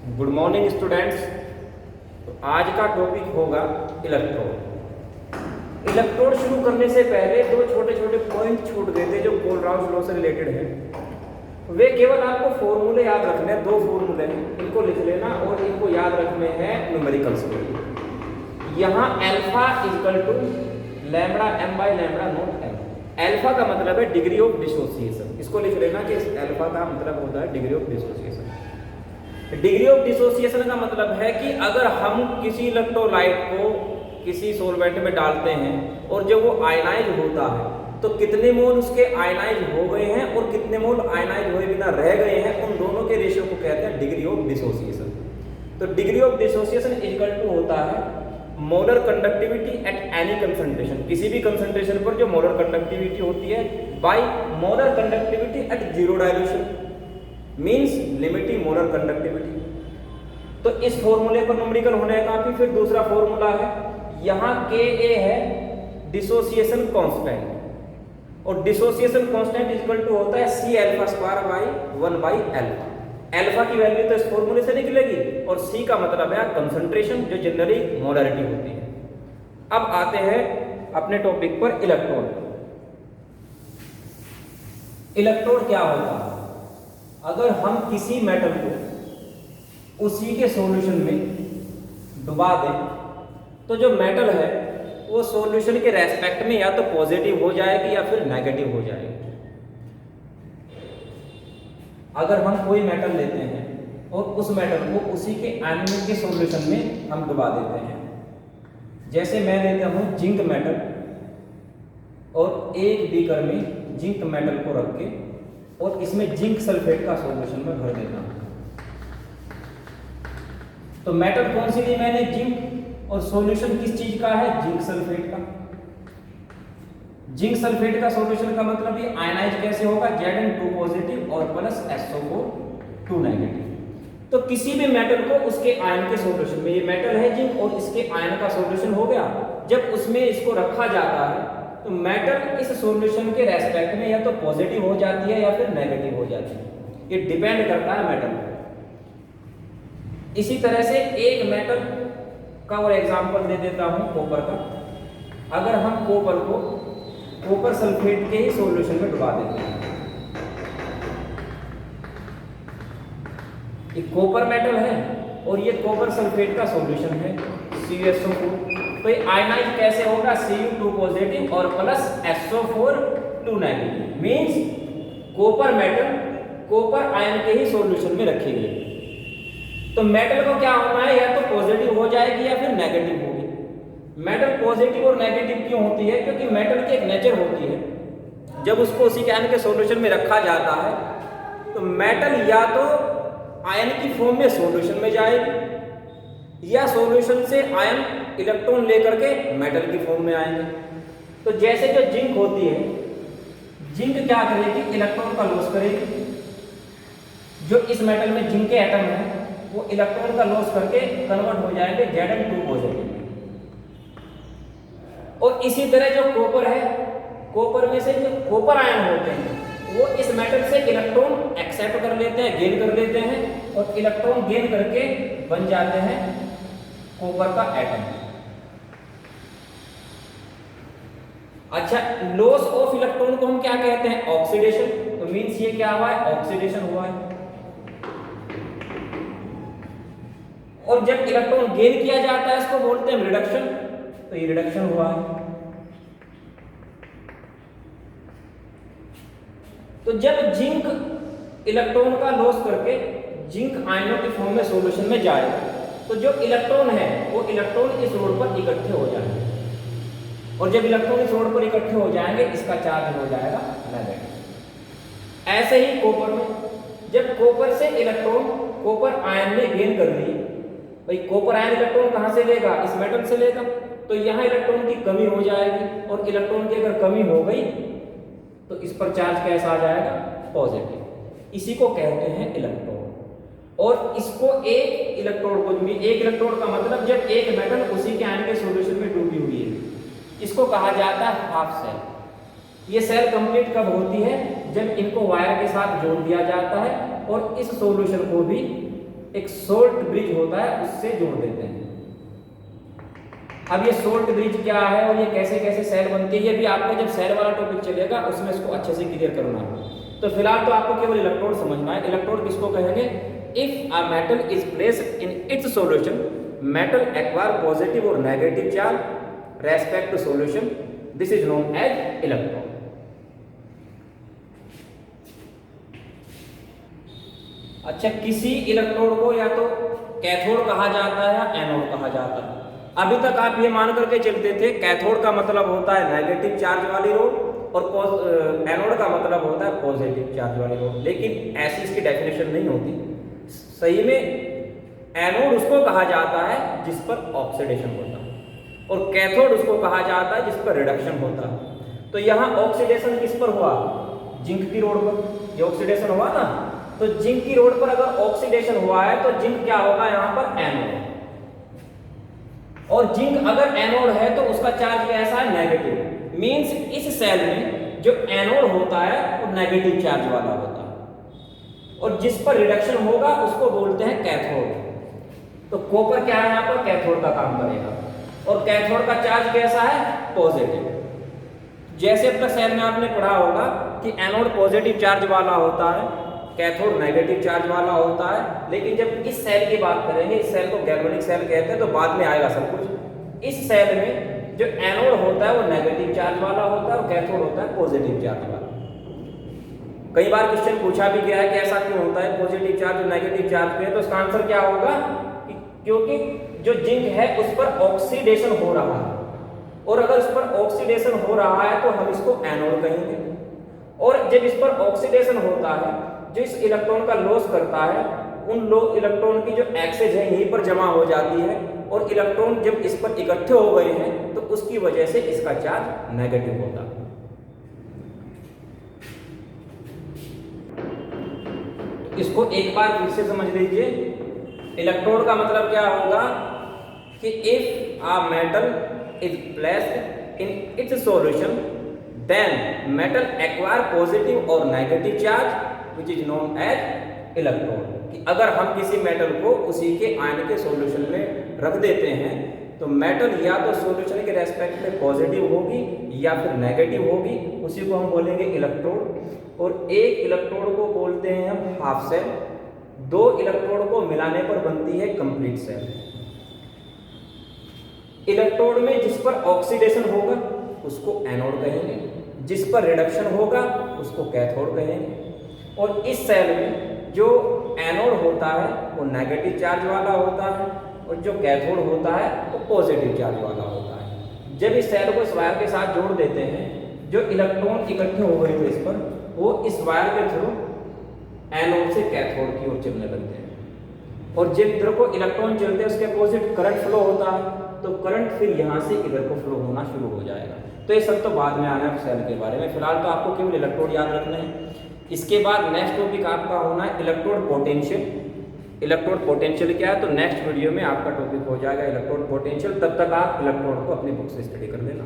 Good morning students. तो आज का टॉपिक होगा इलेक्ट्रोड। इलेक्ट्रोड शुरू करने से पहले दो छोटे छोटे पॉइंट छूट गए थे जो कोलराउस लॉ से रिलेटेड है। वे केवल आपको फॉर्मूले याद रखने हैं, दो फॉर्मूले हैं, इनको लिख लेना और इनको याद रखने हैं न्यूमेरिकल्स में। यहाँ alpha equal to lambda M by lambda not M. Alpha का मतलब है डिग्री ऑफ डिसोसिएशन, इसको लिख लेना कि अल्फा का मतलब होता है degree of dissociation. Degree of dissociation का मतलब है कि अगर हम किसी इलेक्ट्रोलाइट को किसी सॉल्वेंट में डालते हैं और जब वो आयनाइज होता है तो कितने मोल उसके आयनाइज हो गए हैं और कितने मोल आयनाइज हुए बिना रह गए हैं, उन दोनों के रेशियो को कहते हैं डिग्री ऑफ डिसोसिएशन। तो degree of dissociation equal to होता है molar conductivity at any concentration, किसी भी कंसंट्रेशन पर जो मोलर कंडक्टिविटी होती है, by molar conductivity at zero dilution means limiting molar conductivity. तो इस फॉर्मूले पर न्यूमेरिकल होने का फिर दूसरा फॉर्मूला है, यहाँ के ए है डिसोसिएशन कांस्टेंट, और डिसोसिएशन कांस्टेंट इक्वल टू होता है C alpha square by 1 by alpha. Alpha की वैल्यू तो इस फॉर्मूले से निकलेगी और सी का मतलब है कंसंट्रेशन जो जनरली मोलरिटी होती है। अब आते हैं अपने टॉपिक पर इलेक्ट्रोड। इलेक्ट्रोड क्या होता है? अगर हम किसी मेटल को उसी के सॉल्यूशन में डुबा दें तो जो मेटल है वो सॉल्यूशन के रेस्पेक्ट में या तो पॉजिटिव हो जाएगी या फिर नेगेटिव हो जाएगी। अगर हम कोई मेटल लेते हैं और उस मेटल को उसी के आयनिक के सॉल्यूशन में हम डुबा देते हैं, जैसे मैं लेता हूं जिंक मेटल और एक बीकर में जिंक मेटल को रख के और इसमें जिंक सल्फेट का सॉल्यूशन में भर देता हूं, तो मेटल कौन सी ली मैंने? जिंक, और सॉल्यूशन किस चीज का है? जिंक सल्फेट का। जिंक सल्फेट का सॉल्यूशन का मतलब ये आयनाइज कैसे होगा? Zn2 पॉजिटिव और प्लस SO4 2 नेगेटिव। तो किसी भी मेटल को उसके आयन के सॉल्यूशन में, ये मेटल है जिंक और इसके आयन का सॉल्यूशन हो गया, जब उसमें इसको रखा जाता है तो मेटल इस सॉल्यूशन के रेस्पेक्ट में या तो पॉजिटिव हो जाती है या फिर नेगेटिव हो जाती है, ये डिपेंड करता है मेटल पर। इसी तरह से एक मेटल का और एग्जांपल दे देता हूं कॉपर का। अगर हम कॉपर को कॉपर सल्फेट के ही सॉल्यूशन में डुबा देते हैं, ये कॉपर मेटल है और ये कॉपर सल्फेट का सॉल्यूशन है CuSO4, तो ये आयनाइज कैसे होगा? Cu2 पॉजिटिव और plus SO4 2 negative, means copper metal copper ion के ही सॉल्यूशन में रखी गई। तो मेटल को क्या होना है? या तो पॉजिटिव हो जाएगी या फिर नेगेटिव होगी। मेटल पॉजिटिव और नेगेटिव क्यों होती है? क्योंकि मेटल की एक नेचर होती है, जब उसको उसी के आयन के सॉल्यूशन में रखा जाता है तो मेटल या तो आयन की फॉर्म में सॉल्यूशन में जाएगी या सॉल्यूशन से आयन इलेक्ट्रॉन लेकर के मेटल की फॉर्म में आएंगे। तो जैसे जो जिंक होती है, जिंक क्या करेगी? इलेक्ट्रॉन का लॉस करेगी। जो इस मेटल में जिंक के एटम है वो इलेक्ट्रॉन का लॉस करके कन्वर्ट हो जाएंगे Zn2 पॉजिटिव। और इसी तरह जो कॉपर है, कॉपर में से जो कॉपर आयन होते हैं वो इस मेटल से इलेक्ट्रॉन एक्सेप्ट कर लेते हैं, गेन कर लेते हैं और इलेक्ट्रॉन गेन करके बन जाते हैं कॉपर का एटम। अच्छा, लॉस ऑफ इलेक्ट्रॉन को हम क्या कहते हैं? ऑक्सीडेशन। तो मींस ये क्या हुआ है? ऑक्सीडेशन हुआ है। और जब इलेक्ट्रॉन गेन किया जाता है इसको बोलते हैं रिडक्शन, तो ये रिडक्शन हुआ है। तो जब जिंक इलेक्ट्रॉन का लॉस करके जिंक आयनों की फॉर्म में सॉल्यूशन में जाएगा तो जो इलेक्ट्रॉन है वो इलेक्ट्रॉन इस रोड पर इकट्ठे हो जाएंगे, और जब इलेक्ट्रॉन इस रोड पर इकट्ठे हो जाएंगे इसका चार्ज हो जाएगा नेगेटिव। ऐसे ही कॉपर में, जब कॉपर से इलेक्ट्रॉन कॉपर आयन में गेन कर रही है, भाई कॉपर आयन इलेक्ट्रॉन कहां से लेगा? इस मेटल से लेगा, तो यहां इलेक्ट्रॉन की कमी हो जाएगी और इलेक्ट्रॉन की अगर कमी हो गई तो इस पर चार्ज कैसा आ जाएगा? पॉजिटिव। इसी को कहते हैं इलेक्ट्रोड। और इसको एक इलेक्ट्रोड को, एक इलेक्ट्रोड का मतलब जब एक मेटल उसी के आयन के सॉल्यूशन में डूबी हुई है, इसको कहा जाता है हाफ सेल। ये सेल कंप्लीट कब होती है? जब इनको वायर के साथ जोड़ दिया जाता है और इस सॉल्यूशन को भी एक सोल्ट ब्रिज होता है उससे जोड़ देते हैं। अब ये सोल्ट ब्रिज क्या है और ये कैसे कैसे सेल बनती है, ये भी आपका जब सेल वाला टॉपिक चलेगा उसमें इसको अच्छे से क्लियर करना है। तो फिलहाल तो आपको केवल इलेक्ट्रोड समझना है। इलेक्ट्रोड किसको कहेंगे? If a metal is placed in its solution, metal acquire positive और negative charge respect to solution, this is known as electrode. अच्छा, किसी इलेक्ट्रोड को या तो कैथोड कहा जाता है या एनोड कहा जाता है। अभी तक आप ये मान करके चलते थे कैथोड का मतलब होता है नेगेटिव चार्ज वाली रोड और एनोड का मतलब होता है पॉजिटिव चार्ज वाली रोड, लेकिन ऐसी इसकी डेफिनेशन नहीं होती। सही में एनोड उसको कहा जाता है जिस पर ऑक्सीडेशन होता है और कैथोड उसको कहा जाता है जिस पर रिडक्शन होता है। तो यहाँ ऑक्सीडेशन किस पर हुआ? जिंक की रोड पर। ये ऑक्सीडेशन हुआ ना, तो जिंक की रोड पर अगर ऑक्सीडेशन हुआ है तो जिंक क्या होगा यहाँ पर? एनोड। और जिंक अगर एनोड है तो उसका चार्ज कैसा है? नेगेटिव। मींस इस सेल में जो एनोड होता है वो नेगेटिव चार्ज वाला होता है और जिस पर रिडक्शन होगा उसको बोलते हैं कैथोड। तो कॉपर क्या है यहाँ पर? कैथोड का काम करेगा और कैथोड का चार्ज कैसा है? पॉजिटिव। जैसे अब तक सेल में आपने पढ़ा होगा कि एनोड पॉजिटिव चार्ज वाला होता है, कैथोड नेगेटिव चार्ज वाला होता है, लेकिन जब इस सेल की बात करेंगे, इस सेल को गैल्वेनिक सेल कहते हैं, तो बाद में आएगा सब कुछ। इस सेल में जो एनोड होता है वो नेगेटिव चार्ज वाला होता है और कैथोड होता है पॉजिटिव चार्ज वाला। कई बार क्वेश्चन पूछा भी गया है कि ऐसा क्यों होता है पॉजिटिव चार्ज और नेगेटिव चार्ज पे, तो इसका आंसर क्या होगा? क्योंकि जो जिंक है उस पर ऑक्सीडेशन हो रहा है और अगर इस पर ऑक्सीडेशन हो रहा है तो हम इसको एनोड कहेंगे। और जब इस पर ऑक्सीडेशन होता है, जो इस इलेक्ट्रॉन का लॉस करता है, उन इलेक्ट्रॉन की जो एक्सेज है यहीं पर जमा हो जाती है और इलेक्ट्रॉन जब इस पर इकट्ठे हो गए हैं तो उसकी वजह से इसका चार्ज नेगेटिव होता है। इसको एक बार फिर से समझ लीजिए। इलेक्ट्रोड का मतलब क्या होगा कि if a metal is placed in its solution then metal acquire positive और negative charge which is known as electrode. कि अगर हम किसी मेटल को उसी के आयन के सॉल्यूशन में रख देते हैं तो मेटल या तो सॉल्यूशन के रेस्पेक्ट में पॉजिटिव होगी या फिर नेगेटिव होगी, उसी को हम बोलेंगे इलेक्ट्रोड। और एक इलेक्ट्रोड को बोलते हैं हम हाफ सेल। दो इलेक्ट्रोड को मिलाने पर बनती है कंप्लीट सेल। इलेक्ट्रोड में जिस पर ऑक्सीडेशन होगा उसको एनोड कहेंगे, जिस पर रिडक्शन होगा उसको कैथोड कहेंगे। और इस सेल में जो एनोड होता है वो नेगेटिव चार्ज वाला होता है और जो कैथोड होता है वो पॉजिटिव चार्ज वाला होता है। जब इस सेल को इस वायर के साथ जोड़ देते हैं, जो इलेक्ट्रॉन इकट्ठे हो गए थे इस पर, वो इस वायर के थ्रू एनोड से कैथोड की ओर चलने लगते हैं और जब इधर को इलेक्ट्रॉन चलते हैं उसके अपोजिट करंट फ्लो होता है, तो करंट फिर यहाँ से इधर को फ्लो होना शुरू हो जाएगा। तो ये सब तो बाद में आना है सेल के बारे में। फिलहाल तो आपको केवल इलेक्ट्रोड याद रखना है। इसके बाद नेक्स्ट टॉपिक आपका होना है इलेक्ट्रोड पोटेंशियल। इलेक्ट्रोड पोटेंशियल क्या है, तो नेक्स्ट वीडियो में आपका टॉपिक हो जाएगा इलेक्ट्रोड पोटेंशियल। तब तक आप इलेक्ट्रोड को अपनी बुक से स्टडी कर लेना।